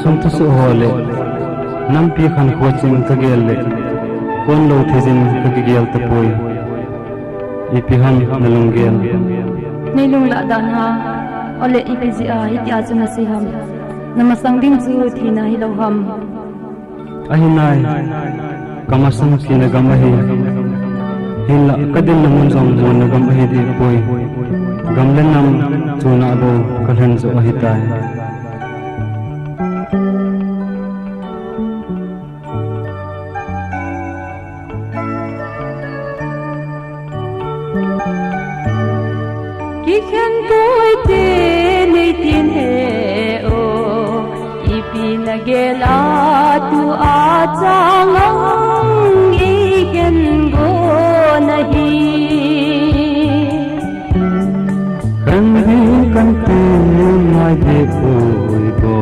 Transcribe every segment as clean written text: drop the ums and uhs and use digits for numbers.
som tu su hole nam pi khan coaching ka gel le kon lo thejin ka gel ta poi ipi ham nalung gel nei lung la dan ha ole ipji a hiti a chuna si ham namasang ding chu thina hi lo ham ahinai kamasang kina gamahi hila kadin namun jong mon gam hi di poi gamlen nam chuna bo kalhan zo ahitai ki khen tôi te nei tin he o ipi na gela tu a chang i gen go nahi kan hi kan te mai de poi bo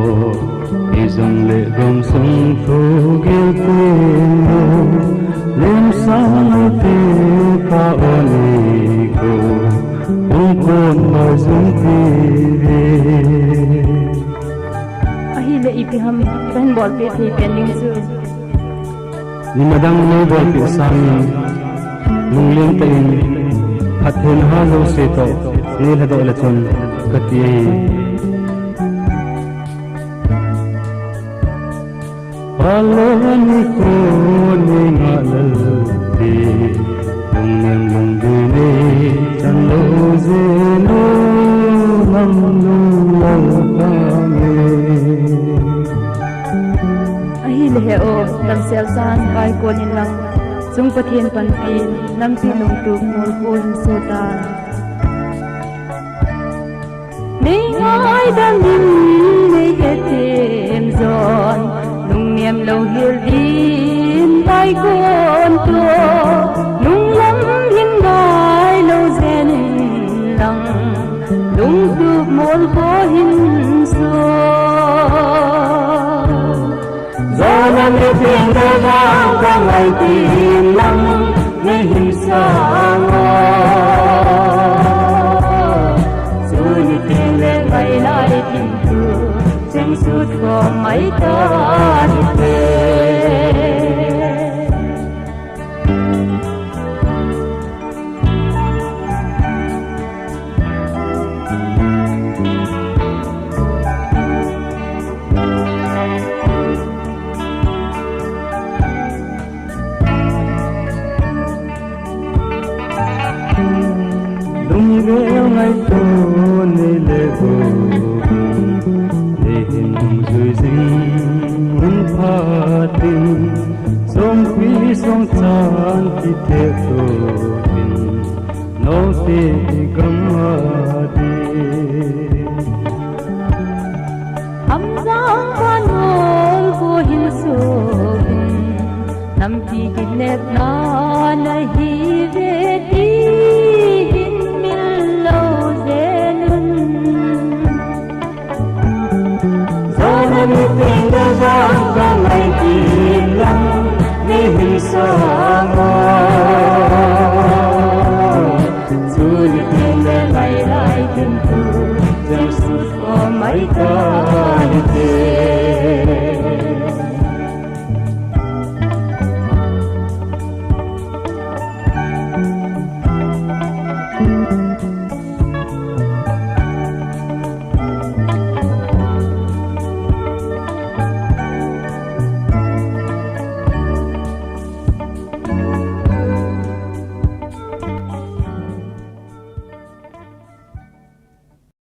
izong le gom sung thu gel te no lem sang te ka oni go kon mai zum ti ve ahi le ipi ham pen bol pe thi pending su ni madang no bol pe sang lung leng te in phathen ha lo se to ni la do la chon kati palani ko ni ngal ti lung nem lung de ne chan lo ze no nam lu la ka me ahi le he o lam sel san kai kon in lang sung pathian pan pi lam pi lung tu mol kon so ta nei ngai dang nin nei he tem zon lung niam lo hil din kai kon to lung lam hin gai lo zen lang lung tu mol ko hin so Zalam itin dagang kamay tinang nahisango Sunitin le may lai tintu Siyang sut ko may tanite Lunggeo ngay to nilego Lehin zui zing un patin Song pi song chan ti te to tin No te gamadi Hamzang kanol ko hin so Nam pi kinep na